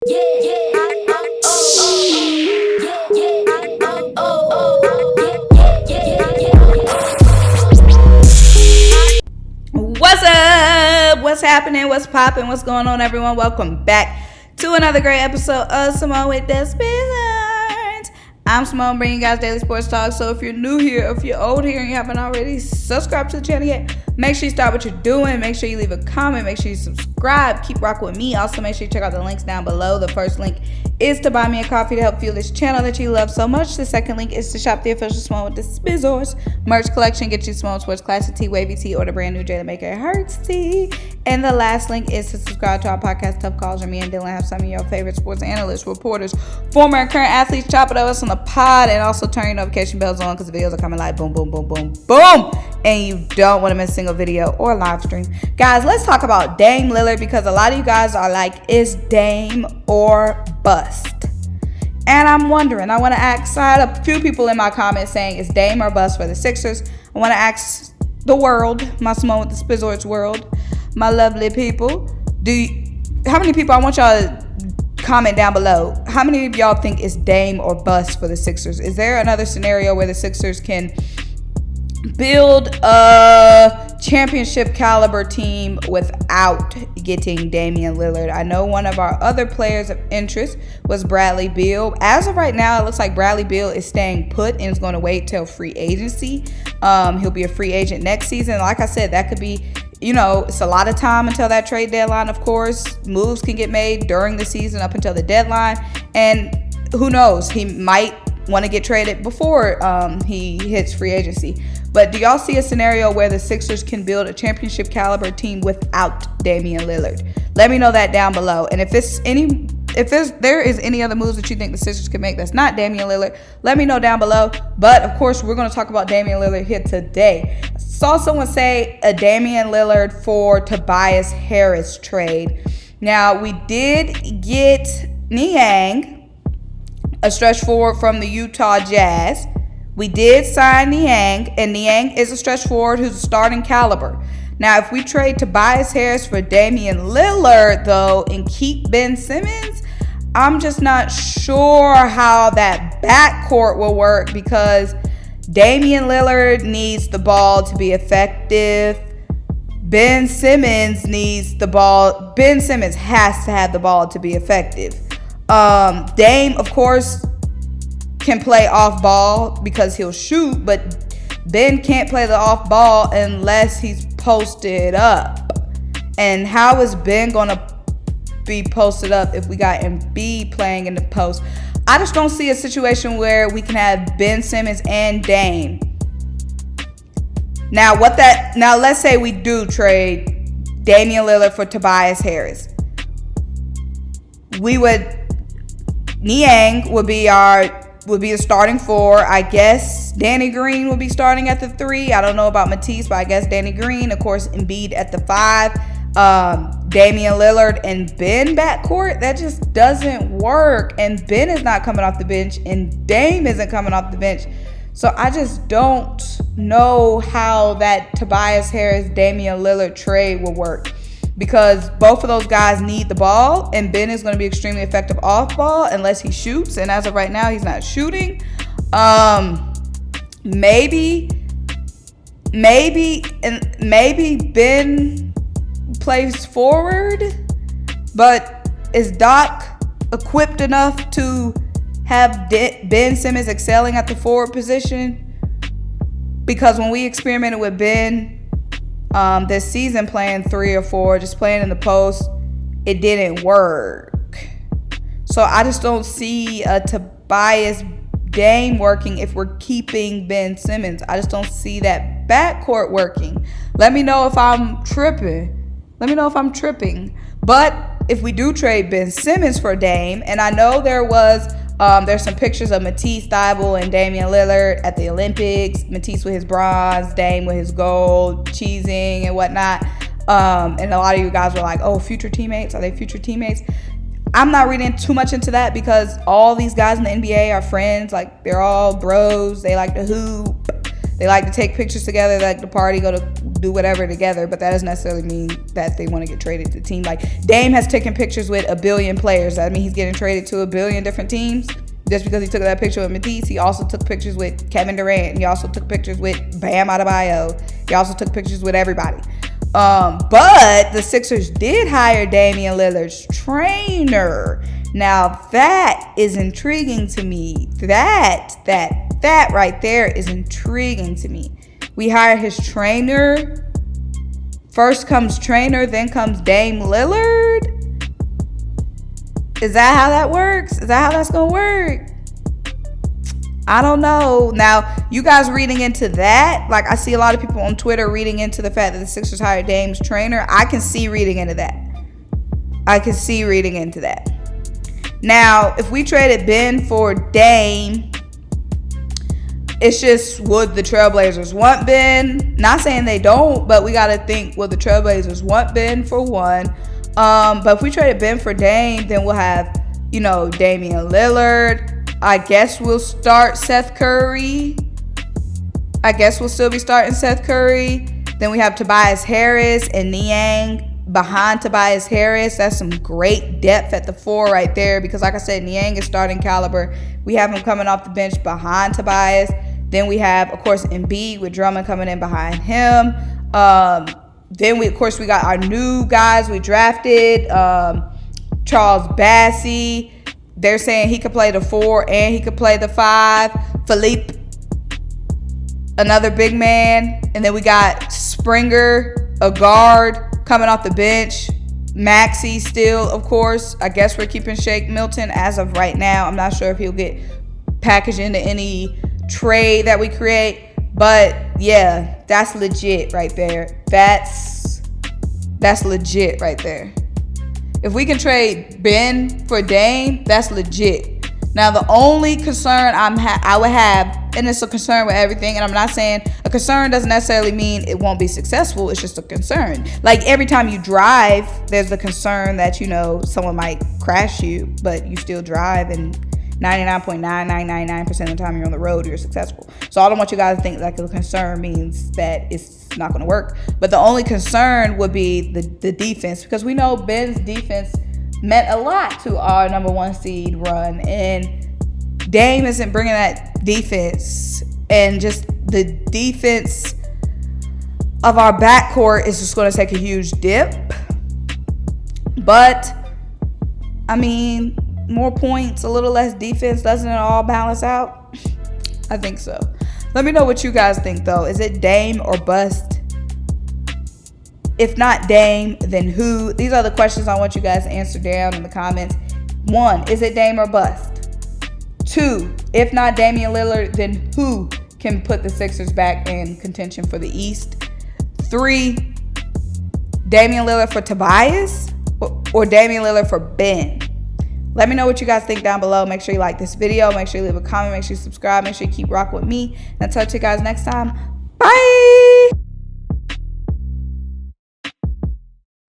What's up? What's happening? What's popping? What's going on, everyone? Welcome back to another great episode of Simone with the Sports. I'm Simone, bringing you guys daily sports talk. So if you're new here, if you're old here and you haven't already subscribed to the channel yet, make sure you start what you're doing. Make sure you leave a comment. Make sure you subscribe. Keep rocking with me. Also, make sure you check out the links down below. The first link is to buy me a coffee to help fuel this channel that you love so much. The second link is to shop the official Simone with the Sports merch collection. Get you Simone Sports Classic Tee, Wavy Tee, or the brand new Jaden Make It Hurts Tee. And the last link is to subscribe to our podcast, Tough Calls, where me and Dylan have some of your favorite sports analysts, reporters, former and current athletes chop it up us on the pod, and also turn your notification bells on because the videos are coming like boom, boom, boom, boom, boom. And you don't want to miss a single video or live stream. Guys, let's talk about Dame Lillard, because a lot of you guys are like, is Dame or bust? And I'm wondering, I want to ask, I had a few people in my comments saying, is Dame or bust for the Sixers? I want to ask the world, my Simone with the Sports world, my lovely people, how many people, I want y'all to comment down below, how many of y'all think is Dame or bust for the Sixers? Is there another scenario where the Sixers can build a championship caliber team without getting Damian Lillard? I know one of our other players of interest was Bradley Beal. As of right now, it looks like Bradley Beal is staying put and is going to wait till free agency. He'll be a free agent next season. Like I said, that could be, it's a lot of time until that trade deadline. Of course, moves can get made during the season up until the deadline, and who knows, he might want to get traded before he hits free agency. But do y'all see a scenario where the Sixers can build a championship caliber team without Damian Lillard? Let me know that down below. And if there is any other moves that you think the Sixers can make that's not Damian Lillard, let me know down below. But of course, we're going to talk about Damian Lillard here today. I saw someone say a Damian Lillard for Tobias Harris trade. Now, we did get Niang, a stretch forward from the Utah Jazz. We did sign Niang, and Niang is a stretch forward who's a starting caliber. Now, if we trade Tobias Harris for Damian Lillard, though, and keep Ben Simmons, I'm just not sure how that backcourt will work, because Damian Lillard needs the ball to be effective. Ben Simmons needs the ball. Ben Simmons has to have the ball to be effective. Dame, of course, can play off ball because he'll shoot, but Ben can't play the off ball unless he's posted up. And how is Ben gonna be posted up if we got EMBIID playing in the post? I just don't see a situation where we can have Ben Simmons and Dame. Now let's say we do trade Damian Lillard for Tobias Harris. Niang would be the starting four. I guess Danny Green will be starting at the 3. I don't know about Matisse, but I guess Danny Green. Of course, EMBIID at the 5. Damian Lillard and Ben backcourt. That just doesn't work. And Ben is not coming off the bench, and Dame isn't coming off the bench. So I just don't know how that Tobias Harris Damian Lillard trade will work, because both of those guys need the ball, and Ben is going to be extremely effective off ball unless he shoots, and as of right now, he's not shooting. Maybe Ben plays forward, but is Doc equipped enough to have Ben Simmons excelling at the forward position? Because when we experimented with Ben this season playing 3 or 4, just playing in the post, it didn't work. So I just don't see a Tobias Dame working if we're keeping Ben Simmons. I just don't see that backcourt working. Let me know if I'm tripping. But if we do trade Ben Simmons for Dame, and I know there's some pictures of Matisse Thybulle and Damian Lillard at the Olympics. Matisse with his bronze, Dame with his gold, cheesing and whatnot. And a lot of you guys were like, oh, future teammates? Are they future teammates? I'm not reading too much into that, because all these guys in the NBA are friends. Like, they're all bros. They like to hoop. They like to take pictures together. They like to party, go to do whatever together, but that doesn't necessarily mean that they want to get traded to the team. Like, Dame has taken pictures with 1 billion players. That means he's getting traded to 1 billion different teams. Just because he took that picture with Matisse, he also took pictures with Kevin Durant. He also took pictures with Bam Adebayo. He also took pictures with everybody. But the Sixers did hire Damian Lillard's trainer. Now that is intriguing to me. That right there is intriguing to me. We hire his trainer. First comes trainer, then comes Dame Lillard. Is that how that works? Is that how that's going to work? I don't know. Now, you guys reading into that, like I see a lot of people on Twitter reading into the fact that the Sixers hired Dame's trainer. I can see reading into that. Now, if we traded Ben for Dame, it's just, would the Trailblazers want Ben? Not saying they don't, but we got to think, will the Trailblazers want Ben for one? But if we traded Ben for Dame, then we'll have, Damian Lillard. I guess we'll start Seth Curry. I guess we'll still be starting Seth Curry. Then we have Tobias Harris and Niang behind Tobias Harris. That's some great depth at the 4 right there, because like I said, Niang is starting caliber. We have him coming off the bench behind Tobias. Then we have, of course, EMBIID with Drummond coming in behind him. Then we got our new guys we drafted. Charles Bassey. They're saying he could play the 4 and he could play the 5. FILIP, another big man. And then we got Springer, a guard, coming off the bench. Maxey still, of course. I guess we're keeping Shake Milton as of right now. I'm not sure if he'll get packaged into any trade that we create. But yeah, that's legit right there. That's legit right there. If we can trade Ben for Dame, that's legit. Now, the only concern I would have, and it's a concern with everything, and I'm not saying a concern doesn't necessarily mean it won't be successful. It's just a concern. Like, every time you drive, there's the concern that, someone might crash you, but you still drive, and 99.9999% of the time you're on the road, you're successful. So I don't want you guys to think like a concern means that it's not going to work. But the only concern would be the defense, because we know Ben's defense meant a lot to our number 1 seed run, and Dame isn't bringing that defense, and just the defense of our backcourt is just going to take a huge dip. But I mean, more points, a little less defense, doesn't it all balance out? I think so. Let me know what you guys think, though. Is it Dame or bust? If not Dame, then who? These are the questions I want you guys to answer down in the comments. 1, is it Dame or bust? 2, if not Damian Lillard, then who can put the Sixers back in contention for the East? 3, Damian Lillard for Tobias or Damian Lillard for Ben? Let me know what you guys think down below. Make sure you like this video. Make sure you leave a comment. Make sure you subscribe. Make sure you keep rocking with me. And I'll talk to you guys next time. Bye.